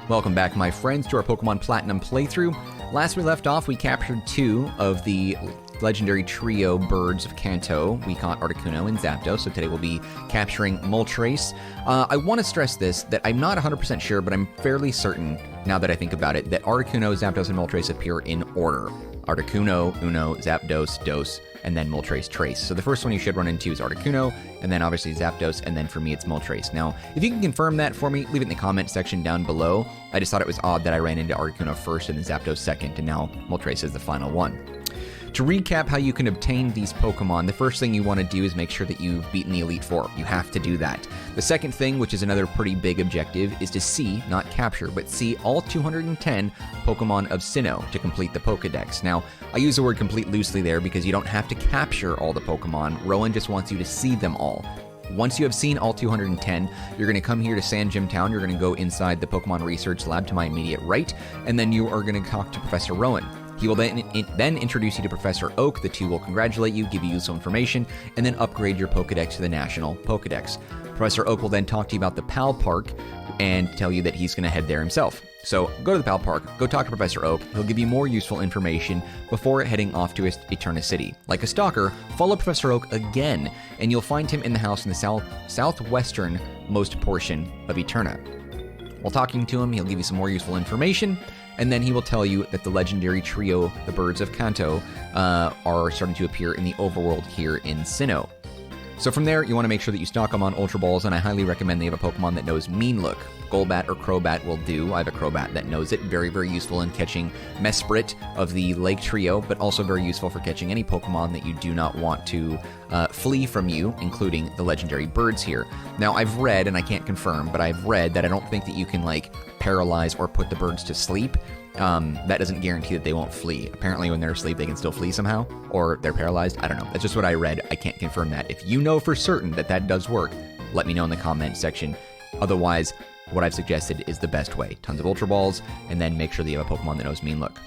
Welcome back, my friends, to our Pokemon Platinum playthrough. Last we left off, we captured 2 of the legendary trio birds of Kanto. We caught Articuno and Zapdos, so today we'll be capturing Moltres. I want to stress this, that I'm not 100% sure, but I'm fairly certain, now that I think about it, that Articuno, Zapdos, and Moltres appear in order. Articuno, Uno, Zapdos, Dos, and then Moltres, Trace. So the first one you should run into is Articuno, and then obviously Zapdos, and then for me it's Moltres. Now, if you can confirm that for me, leave it in the comment section down below. I just thought it was odd that I ran into Articuno first and then Zapdos second, and now Moltres is the final one. To recap how you can obtain these Pokemon, the first thing you want to do is make sure that you've beaten the Elite Four. You have to do that. The second thing, which is another pretty big objective, is to see, not capture, but see all 210 Pokemon of Sinnoh to complete the Pokedex. Now, I use the word complete loosely there because you don't have to capture all the Pokemon. Rowan just wants you to see them all. Once you have seen all 210, you're going to come here to San Jim Town. You're going to go inside the Pokemon Research Lab to my immediate right, and then you are going to talk to Professor Rowan. He will then introduce you to Professor Oak. The two will congratulate you, give you useful information, and then upgrade your Pokedex to the National Pokedex. Professor Oak will then talk to you about the PAL Park and tell you that he's going to head there himself. So go to the PAL Park, go talk to Professor Oak. He'll give you more useful information before heading off to Eterna City. Like a stalker, follow Professor Oak again, and you'll find him in the house in the southwestern-most portion of Eterna. While talking to him, he'll give you some more useful information, and then he will tell you that the legendary trio, the Birds of Kanto, are starting to appear in the overworld here in Sinnoh. So from there, you want to make sure that you stock them on Ultra Balls, and I highly recommend they have a Pokemon that knows Mean Look. Golbat or Crobat will do. I have a Crobat that knows it. Very, very useful in catching Mesprit of the Lake Trio, but also very useful for catching any Pokemon that you do not want to flee from you, including the legendary birds here. Now, I've read, and I can't confirm, but I've read that I don't think that you can, like, paralyze or put the birds to sleep. That doesn't guarantee that they won't flee. Apparently when they're asleep, they can still flee somehow, or they're paralyzed. I don't know. That's just what I read. I can't confirm that. If you know for certain that that does work, let me know in the comment section. Otherwise, what I've suggested is the best way. Tons of Ultra Balls, and then make sure that you have a Pokemon that knows Mean Look.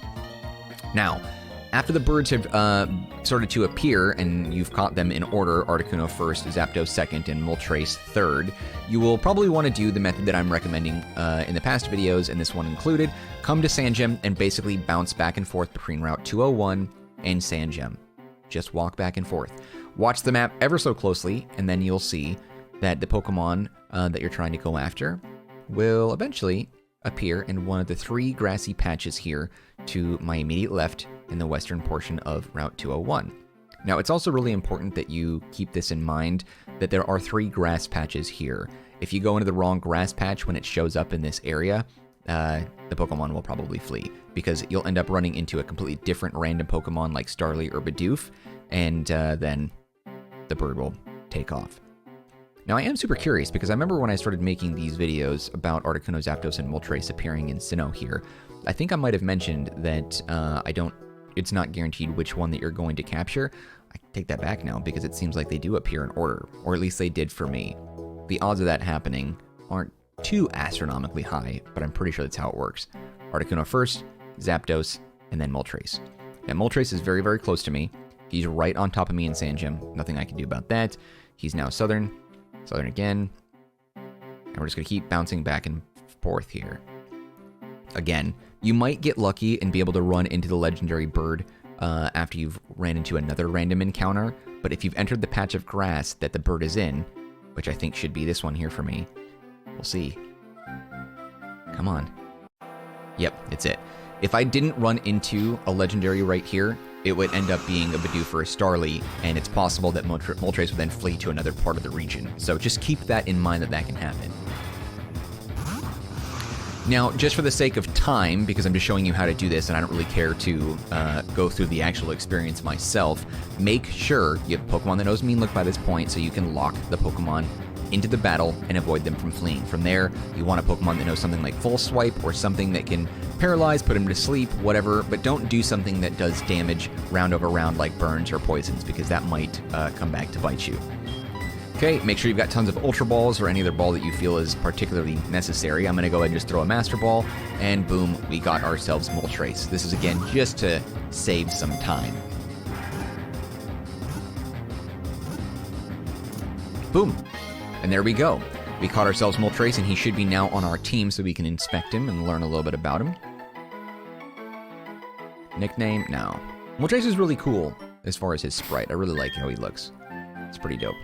Now, after the birds have started to appear, and you've caught them in order, Articuno first, Zapdos second, and Moltres third, you will probably want to do the method that I'm recommending in the past videos, and this one included. Come to San Jim and basically bounce back and forth between Route 201 and San Jim. Just walk back and forth. Watch the map ever so closely, and then you'll see that the Pokemon that you're trying to go after will eventually appear in one of the 3 grassy patches here to my immediate left in the western portion of Route 201. Now, it's also really important that you keep this in mind, that there are 3 grass patches here. If you go into the wrong grass patch when it shows up in this area, the Pokemon will probably flee, because you'll end up running into a completely different random Pokemon like Starly or Bidoof, and then the bird will take off. Now, I am super curious, because I remember when I started making these videos about Articuno, Zapdos, and Moltres appearing in Sinnoh here, I think I might have mentioned that it's not guaranteed which one that you're going to capture. I take that back now, because it seems like they do appear in order, or at least they did for me. The odds of that happening aren't too astronomically high, but I'm pretty sure that's how it works. Articuno first, Zapdos, and then Moltres. Now, Moltres is very, very close to me. He's right on top of me in San Jim. Nothing I can do about that. He's now southern again, and we're just going to keep bouncing back and forth here. Again, you might get lucky and be able to run into the legendary bird after you've ran into another random encounter, but if you've entered the patch of grass that the bird is in, which I think should be this one here for me, we'll see. Come on. Yep, it's it. If I didn't run into a legendary right here, it would end up being a Bidoof or a Starly, and it's possible that Moltres would then flee to another part of the region. So just keep that in mind, that can happen. Now, just for the sake of time, because I'm just showing you how to do this, and I don't really care to go through the actual experience myself, make sure you have Pokemon that knows Mean Look by this point, so you can lock the Pokemon into the battle and avoid them from fleeing. From there, you want a Pokemon that knows something like Full Swipe, or something that can paralyze, put him to sleep, whatever, but don't do something that does damage round over round like burns or poisons, because that might come back to bite you. Okay, make sure you've got tons of Ultra Balls or any other ball that you feel is particularly necessary. I'm going to go ahead and just throw a Master Ball, and boom, we got ourselves Moltres. This is, again, just to save some time. Boom. And there we go. We caught ourselves Moltres, and he should be now on our team so we can inspect him and learn a little bit about him. Nickname? No. Moltres is really cool as far as his sprite. I really like how he looks. It's pretty dope.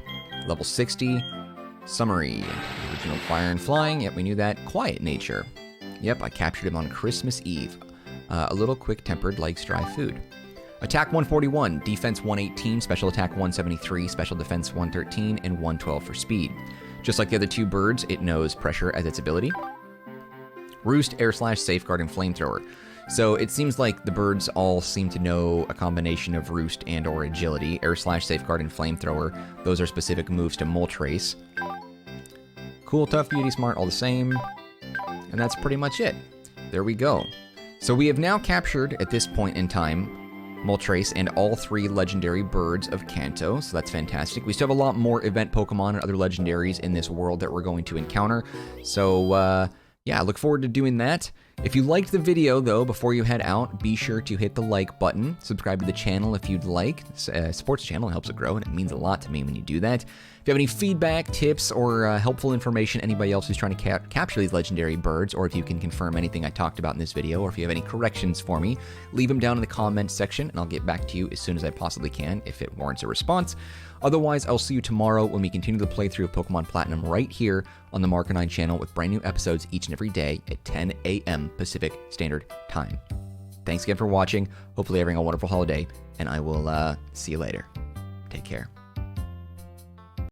Level 60. Summary. Original fire and flying. Yep, we knew that. Quiet nature. Yep, I captured him on Christmas Eve. A little quick-tempered, likes dry food. Attack 141, defense 118, special attack 173, special defense 113, and 112 for speed. Just like the other two birds, it knows pressure as its ability. Roost, air slash, safeguard, and flamethrower. So it seems like the birds all seem to know a combination of Roost and or agility. Air slash, safeguard, and flamethrower. Those are specific moves to Moltres. Cool, tough, beauty, smart, all the same. And that's pretty much it. There we go. So we have now captured, at this point in time, Moltres and all 3 legendary birds of Kanto, so that's fantastic. We still have a lot more event Pokemon and other legendaries in this world that we're going to encounter. So, yeah, I look forward to doing that. If you liked the video, though, before you head out, be sure to hit the like button. Subscribe to the channel if you'd like. Supports the channel, helps it grow, and it means a lot to me when you do that. If you have any feedback, tips, or helpful information, anybody else who's trying to capture these legendary birds, or if you can confirm anything I talked about in this video, or if you have any corrections for me, leave them down in the comments section, and I'll get back to you as soon as I possibly can if it warrants a response. Otherwise, I'll see you tomorrow when we continue the playthrough of Pokemon Platinum right here on the Marcanine channel with brand new episodes each and every day at 10 a.m. Pacific Standard Time. Thanks again for watching. Hopefully having a wonderful holiday, and I will see you later. Take care.